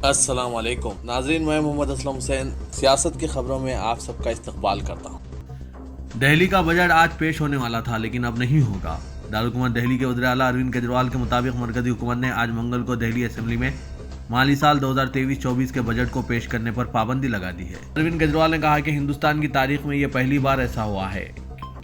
السلام علیکم ناظرین، میں محمد اسلم حسین سیاست کی خبروں میں آپ سب کا استقبال کرتا ہوں۔ دہلی کا بجٹ آج پیش ہونے والا تھا لیکن اب نہیں ہوگا۔ دارالحکومت دہلی کے وزیر اعلیٰ اروند کیجریوال کے مطابق مرکزی حکومت نے آج منگل کو دہلی اسمبلی میں مالی سال 2023-24 کے بجٹ کو پیش کرنے پر پابندی لگا دی ہے۔ اروند کیجریوال نے کہا کہ ہندوستان کی تاریخ میں یہ پہلی بار ایسا ہوا ہے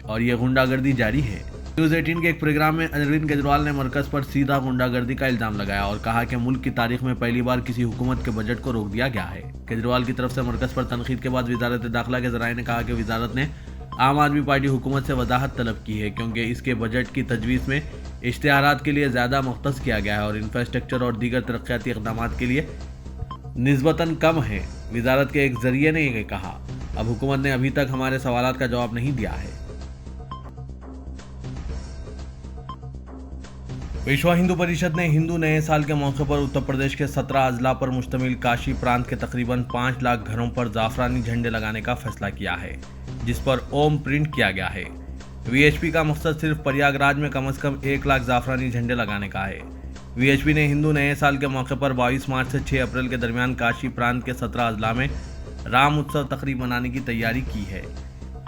اور یہ غنڈہ گردی جاری ہے۔ نیوز 18 کے ایک پروگرام میں اروند کیجریوال نے مرکز پر سیدھا غنڈہ گردی کا الزام لگایا اور کہا کہ ملک کی تاریخ میں پہلی بار کسی حکومت کے بجٹ کو روک دیا گیا ہے۔ کیجریوال کی طرف سے مرکز پر تنقید کے بعد وزارت داخلہ کے ذرائع نے کہا کہ وزارت نے عام آدمی پارٹی حکومت سے وضاحت طلب کی ہے کیونکہ اس کے بجٹ کی تجویز میں اشتہارات کے لیے زیادہ مختص کیا گیا ہے اور انفراسٹرکچر اور دیگر ترقیاتی اقدامات کے لیے نسبتاً کم ہے۔ وزارت کے ایک ذریعے نے یہ کہا، اب حکومت نے ابھی تک ہمارے سوالات کا جواب نہیں دیا ہے۔ وشو ہندو پریشد نے ہندو نئے سال کے موقع پر اتر پردیش کے 17 اضلاع پر مشتمل کاشی پرانت کے تقریباً 5 لاکھ گھروں پر زعفرانی جھنڈے لگانے کا فیصلہ کیا ہے، جس پر اوم پرنٹ کیا گیا ہے۔ وی ایچ پی کا مقصد صرف پریاگ راج میں کم از کم 1 لاکھ زعفرانی جھنڈے لگانے کا ہے۔ وی ایچ پی نے ہندو نئے سال کے موقع پر 22 مارچ سے 6 اپریل کے درمیان کاشی پرانت کے 17 اضلاع میں رام اتسو تقریب منانے کی تیاری کی ہے۔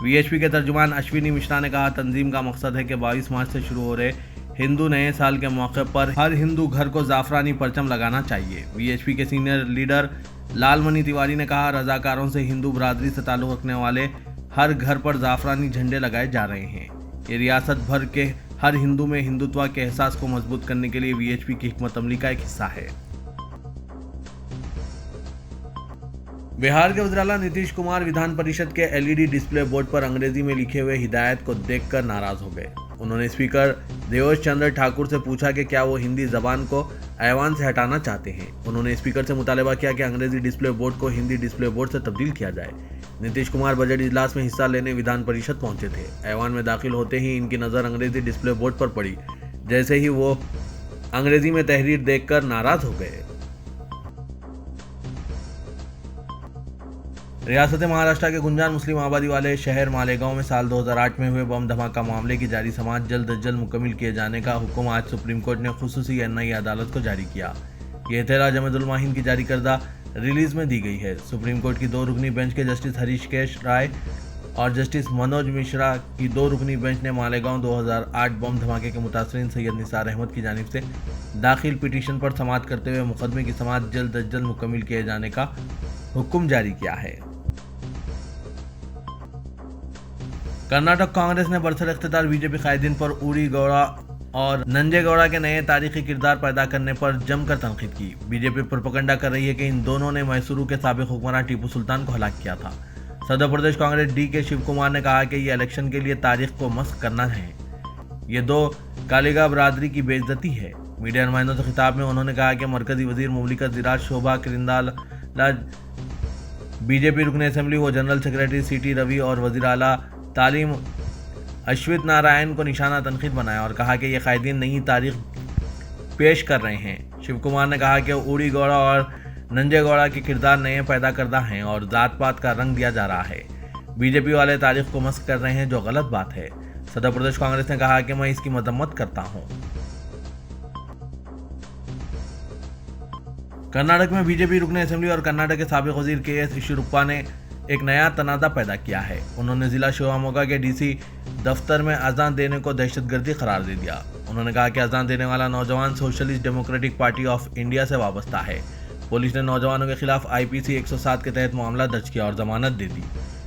وی ایچ پی کے ترجمان اشونی مشرا نے کہا، تنظیم کا مقصد ہے کہ 22 مارچ سے شروع ہو رہے ہندو نئے سال کے موقع پر ہر ہندو گھر کو زعفرانی پرچم لگانا چاہیے۔ وی ایچ پی کے سینئر لیڈر لال منی تیواری نے کہا، رضاکاروں سے ہندو برادری سے تعلق رکھنے والے ہر گھر پر زعفرانی جھنڈے لگائے جا رہے ہیں۔ یہ ریاست بھر کے ہر ہندو میں ہندوتوا کے احساس کو مضبوط کرنے کے لیے وی ایچ پی کی حکمت عملی کا ایک حصہ ہے۔ بہار کے وزیر اعلیٰ نتیش کمار ویدھان پریشد کے LED ڈسپلے بورڈ پر انگریزی میں لکھے ہوئے ہدایت کو دیکھ کر ناراض ہو گئے۔ انہوں نے اسپیکر دیوش چندر ٹھاکر سے پوچھا کہ کیا وہ ہندی زبان کو ایوان سے ہٹانا چاہتے ہیں۔ انہوں نے اسپیکر سے مطالبہ کیا کہ انگریزی ڈسپلے بورڈ کو ہندی ڈسپلے بورڈ سے تبدیل کیا جائے۔ نتیش کمار بجٹ اجلاس میں حصہ لینے ویدھان پریشد پہنچے تھے۔ ایوان میں داخل ہوتے ہی ان کی نظر انگریزی ڈسپلے بورڈ پر پڑی، جیسے ہی وہ انگریزی میں تحریر دیکھ کر ناراض ہو گئے۔ ریاست مہاراشٹر کے گنجان مسلم آبادی والے شہر مالیگاؤں میں سال 2008 میں ہوئے بم دھماکہ معاملے کی جاری سماعت جلد از جلد مکمل کیے جانے کا حکم آج سپریم کورٹ نے خصوصی NIA عدالت کو جاری کیا۔ یہ اطلاع جمعیت علماء ہند کی جاری کردہ ریلیز میں دی گئی ہے۔ سپریم کورٹ کی 2 رکنی بینچ کے جسٹس ہریش رائے اور جسٹس منوج مشرا کی 2 رکنی بینچ نے مالیگاؤں 2008 بم دھماکے کے متاثرین سید نثار احمد کی جانب سے داخل پٹیشن پر سماعت کرتے ہوئے مقدمے کی سماعت جلد از جلد مکمل کیے جانے کا حکم جاری کیا ہے۔ کرناٹک کانگریس نے برسر اقتدار بی جے پی قائدین پر اوری گوڑا اور ننجے گوڑا کے نئے تاریخی کردار پیدا کرنے پر جم کر تنقید کی۔ بی جے پی پروپیگنڈا کر رہی ہے کہ ان دونوں نے میسورو کے سابق حکمراں ٹیپو سلطان کو ہلاک کیا تھا۔ صدر پردیش کانگریس ڈی کے شیو کمار نے کہا کہ یہ الیکشن کے لیے تاریخ کو مسخ کرنا ہے۔ یہ 2 کالیگا برادری کی بے عزتی ہے۔ میڈیا نمائندوں سے خطاب میں انہوں نے کہا کہ مرکزی وزیر مملکت زراعت شوبھا کرندلاجے، بی جے پی رکن اسمبلی و جنرل سیکرٹری CT روی اور وزیر اعلیٰ تعلیم اشوت نارائن کو نشانہ تنقید بنایا اور کہا کہ یہ قائدین نئی تاریخ پیش کر رہے ہیں۔ شیو کمار نے کہا کہ اوری گوڑا اور ننجے گوڑا کے کردار نئے پیدا کردہ ہیں اور ذات پات کا رنگ دیا جا رہا ہے۔ بی جے پی والے تاریخ کو مسخ کر رہے ہیں، جو غلط بات ہے۔ صدر پردیش کانگریس نے کہا کہ میں اس کی مذمت کرتا ہوں۔ کرناٹک میں بی جے پی رکن اسمبلی اور کرناٹک کے سابق وزیر KS ایشوروپا نے ایک نیا تنازع پیدا کیا ہے۔ انہوں نے ضلع شیوموگا کے DC دفتر میں اذان دینے کو دہشت گردی قرار دے دیا۔ انہوں نے کہا کہ اذان دینے والا نوجوان socialist democratic party of India سے وابستہ ہے۔ پولیس نے نوجوانوں کے خلاف IPC 107 کے تحت معاملہ درج کیا اور ضمانت دے دی۔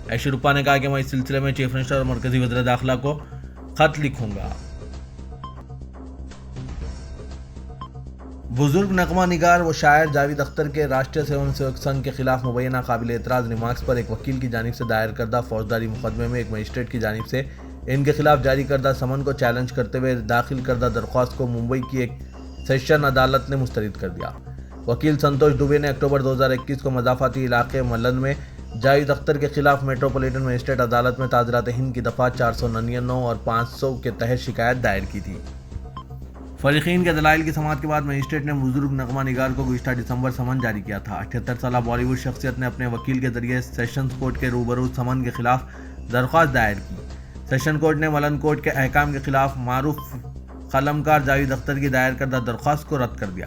ایشوروپا نے کہا کہ میں اس سلسلے میں چیف منسٹر اور مرکزی وزیر داخلہ کو خط لکھوں گا۔ بزرگ نغمہ نگار و شاعر جاوید اختر کے راشٹریہ سیون سیوک سنگھ کے خلاف مبینہ قابل اعتراض ریمارکس پر ایک وکیل کی جانب سے دائر کردہ فوجداری مقدمے میں ایک مجسٹریٹ کی جانب سے ان کے خلاف جاری کردہ سمن کو چیلنج کرتے ہوئے داخل کردہ درخواست کو ممبئی کی ایک سیشن عدالت نے مسترد کر دیا۔ وکیل سنتوش دوبے نے اکتوبر 2021 کو مضافاتی علاقے ملن میں جاوید اختر کے خلاف میٹروپولیٹن مجسٹریٹ عدالت میں تعزیرات ہند کی دفعہ 499 اور 500 کے تحت شکایت دائر کی تھی۔ فریقین کے دلائل کی سماعت کے بعد مجسٹریٹ نے بزرگ نغمہ نگار کو گزشتہ دسمبر سمن جاری کیا تھا۔ 78 سالہ بالی ووڈ شخصیت نے اپنے وکیل کے ذریعے سیشنز کورٹ کے روبرو سمن کے خلاف درخواست دائر کی۔ سیشن کورٹ نے ملن کورٹ کے احکام کے خلاف معروف قلمکار جاوید اختر کی دائر کردہ درخواست کو رد کر دیا۔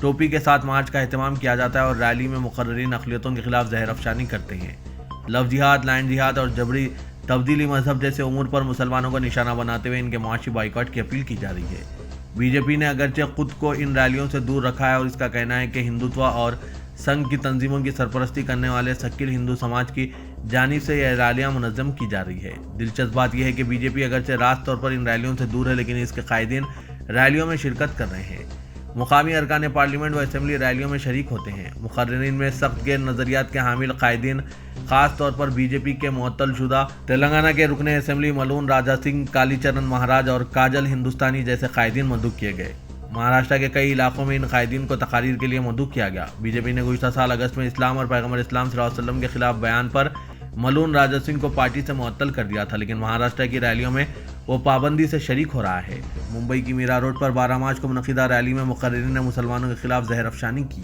ٹوپی کے ساتھ مارچ کا اہتمام کیا جاتا ہے اور ریلی میں مقررین اقلیتوں کے خلاف زہر افشانی کرتے ہیں۔ لو جہاد، لینڈ جہاد اور جبری تبدیلی مذہب جیسے امور پر مسلمانوں کو نشانہ بناتے ہوئے ان کے معاشی بائیکاٹ کی اپیل کی جا رہی ہے۔ بی جے پی نے اگرچہ خود کو ان ریلیوں سے دور رکھا ہے اور اس کا کہنا ہے کہ ہندوتوا اور سنگھ کی تنظیموں کی سرپرستی کرنے والے سکل ہندو سماج کی جانب سے یہ ریلیاں منظم کی جا رہی ہے۔ دلچسپ بات یہ ہے کہ بی جے پی اگرچہ راست طور پر ان ریلیوں سے دور ہے، لیکن اس کے قائدین ریلیوں میں شرکت کر رہے ہیں۔ مقامی ارکان پارلیمنٹ و اسمبلی ریلیوں میں شریک ہوتے ہیں۔ مقررین میں سخت غیر نظریات کے حامل قائدین، خاص طور پر بی جے پی کے معطل شدہ تلنگانہ کے رکن اسمبلی ملون راجا سنگھ، کالی چرن مہاراج اور کاجل ہندوستانی جیسے قائدین مدعو کیے گئے۔ مہاراشٹر کے کئی علاقوں میں ان قائدین کو تقاریر کے لیے مدعو کیا گیا۔ بی جے پی نے گزشتہ سال اگست میں اسلام اور پیغمبر اسلام صلی اللہ علیہ وسلم کے خلاف بیان پر ملون راجا سنگھ کو پارٹی سے معطل کر دیا تھا، لیکن مہاراشٹر کی ریلیوں میں وہ پابندی سے شریک ہو رہا ہے۔ ممبئی کی میرا روڈ پر 12 مارچ کو منعقدہ ریلی میں مقررین نے مسلمانوں کے خلاف زہر افشانی کی۔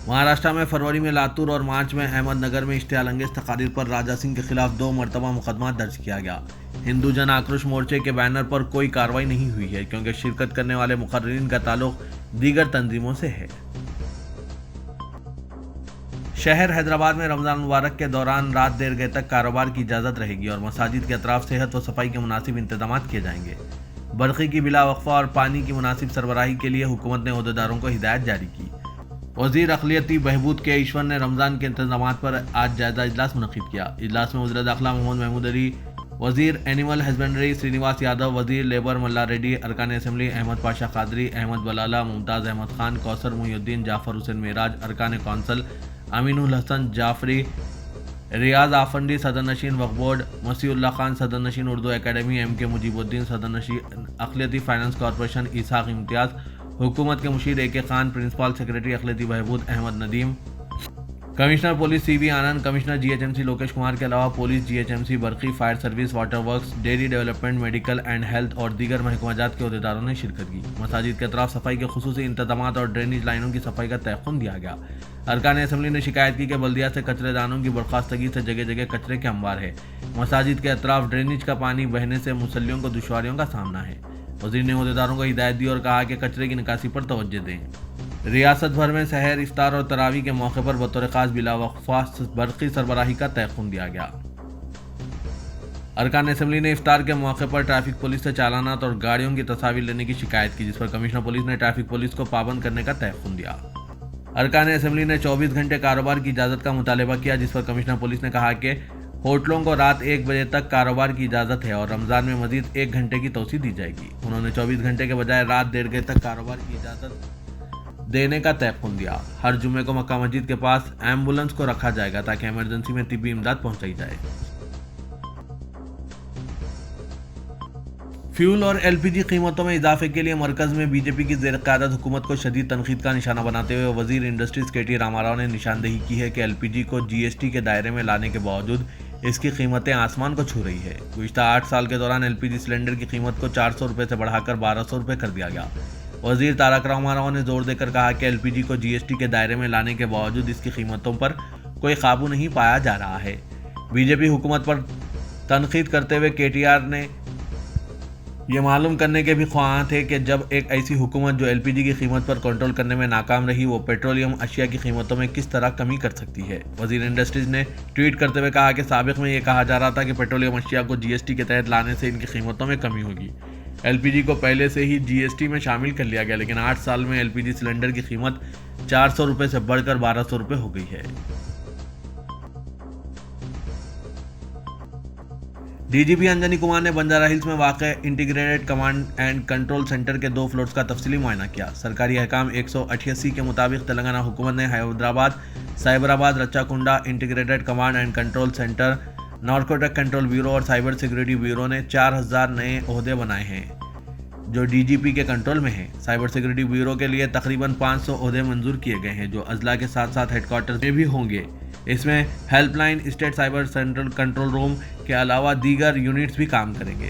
مہاراشٹر میں فروری میں لاتور اور مارچ میں احمد نگر میں اشتعال انگیز تقاریر پر راجا سنگھ کے خلاف 2 مرتبہ مقدمات درج کیا گیا۔ ہندو جن آکروش مورچے کے بینر پر کوئی کارروائی نہیں ہوئی ہے کیونکہ شرکت کرنے والے مقررین کا تعلق دیگر تنظیموں سے ہے۔ شہر حیدرآباد میں رمضان مبارک کے دوران رات دیر گئے تک کاروبار کی اجازت رہے گی اور مساجد کے اطراف صحت و صفائی کے مناسب انتظامات کیے جائیں گے۔ برقی کی بلا وقفہ اور پانی کی مناسب سربراہی کے لیے حکومت نے عہدیداروں کو ہدایت جاری کی۔ وزیر اقلیتی بہبود کے ایشور نے رمضان کے انتظامات پر آج جائزہ اجلاس منعقد کیا۔ اجلاس میں وزیر داخلہ محمد محمود علی، وزیر اینیمل ہسبینڈری سرینواس یادو، وزیر لیبر ملا ریڈی، ارکان اسمبلی احمد پاشا قادری، احمد بلالہ، ممتاز احمد خان، کوثر محی الدین، جعفر حسین معراج، ارکان کونسل امین الحسن جعفری، ریاض آفنڈی صدر نشین وقف بورڈ، مسیح اللہ خان صدر نشین اردو اکیڈمی، ایم کے مجیب الدین صدر نشین اقلیتی فائنانس کارپوریشن، اسحاق امتیاز، حکومت کے مشیر اے کے خان، پرنسپل سیکریٹری اقلیتی بہبود Ahmed Nadeem, commissioner police C V Anand, commissioner G H M C Lokesh Kumar کے علاوہ police, G H M C, برقی، fire service, water works, dairy development, medical and health اور دیگر محکمہ جات کے عہدیداروں نے شرکت کی۔ مساجد کے اطراف صفائی کے خصوصی انتظامات اور ڈرینیج لائنوں کی صفائی کا تیقن دیا گیا۔ ارکان اسمبلی نے شکایت کی کہ بلدیہ سے کچرے دانوں کی برخاستگی سے جگہ جگہ کچرے کے انبار ہے۔ مساجد کے اطراف ڈرینیج کا پانی بہنے سے مصلیوں کو دشواریوں کا سامنا ہے۔ وزیر نے عہدیداروں کو ہدایت دی اور کہا کہ کچرے کی نکاسی پر توجہ دیں۔ ریاست بھر میں سحر، افطار اور تراویح کے موقع پر بطور خاص بلا وقفہ برقی سربراہی کا تیقن دیا گیا۔ ارکان اسمبلی نے افطار کے موقع پر ٹریفک پولیس سے چالانات اور گاڑیوں کی تصاویر لینے کی شکایت کی، جس پر کمشنر پولیس نے ٹریفک پولیس کو پابند کرنے کا تیقن دیا۔ ارکان اسمبلی نے 24 گھنٹے کاروبار کی اجازت کا مطالبہ کیا، جس پر کمشنر پولیس نے کہا کہ ہوٹلوں کو رات 1 بجے تک کاروبار کی اجازت ہے اور رمضان میں مزید 1 گھنٹے کی توسیع دی جائے گی۔ انہوں نے 24 گھنٹے کے بجائے رات 1:30 بجے تک کاروبار کی اجازت دینے کا تیقن دیا۔ ہر جمعے کو مکہ مسجد کے پاس ایمبولنس کو رکھا جائے گا تاکہ ایمرجنسی میں طبی امداد پہنچائی جائے۔ فیول اور ایل پی جی قیمتوں میں اضافے کے لیے مرکز میں بی جے پی کی زیر قیادت حکومت کو شدید تنقید کا نشانہ بناتے ہوئے وزیر انڈسٹریز کے ٹی راما راؤ نے نشاندہی کی ہے کہ ایل پی جی کو جی ایس ٹی کے دائرے میں لانے کے باوجود اس کی قیمتیں آسمان کو چھو رہی ہے۔ گزشتہ 8 سال کے دوران ایل پی جی سلنڈر کی قیمت کو 400 روپے سے بڑھا کر 1200 روپے کر دیا گیا۔ وزیر تارک راما راؤ نے زور دے کر کہا کہ ایل پی جی کو جی ایس ٹی کے دائرے میں لانے کے باوجود اس کی قیمتوں پر کوئی قابو نہیں پایا جا رہا ہے۔ بی جے پی حکومت پر تنقید کرتے ہوئے کے ٹی آر نے یہ معلوم کرنے کے بھی خواہاں تھے کہ جب ایک ایسی حکومت جو ایل پی جی کی قیمت پر کنٹرول کرنے میں ناکام رہی، وہ پیٹرولیم اشیاء کی قیمتوں میں کس طرح کمی کر سکتی ہے۔ وزیر انڈسٹریز نے ٹویٹ کرتے ہوئے کہا کہ سابق میں یہ کہا جا رہا تھا کہ پیٹرولیم اشیاء کو جی ایس ٹی کے تحت لانے سے ان کی قیمتوں میں کمی ہوگی۔ ایل پی جی کو پہلے سے ہی جی ایس ٹی میں شامل کر لیا گیا، لیکن 8 سال میں ایل پی جی سلنڈر کی قیمت 400 روپے سے بڑھ کر 1200 روپے ہو گئی ہے۔ ڈی جی پی انجنی کمار نے بنجارہ ہلز میں واقع integrated command and control centre کے 2 فلورز کا تفصیلی معائنہ کیا۔ سرکاری احکام 188 کے مطابق تلنگانہ حکومت نے Hyderabad, Cyberabad, Rachakonda integrated command and control centre, narcotic control bureau اور سائبر سیکیورٹی بیورو نے 4000 نئے عہدے بنائے ہیں جو ڈی جی پی کے کنٹرول میں ہیں۔ سائبر سیکیورٹی بیورو کے لیے تقریباً 500 عہدے منظور کیے گئے ہیں جو اضلاع کے ساتھ ساتھ ہیڈ کوارٹرز میں بھی ہوں گے۔ اس میں help line, state cyber central control room کے علاوہ دیگر یونٹس بھی کام کریں گے۔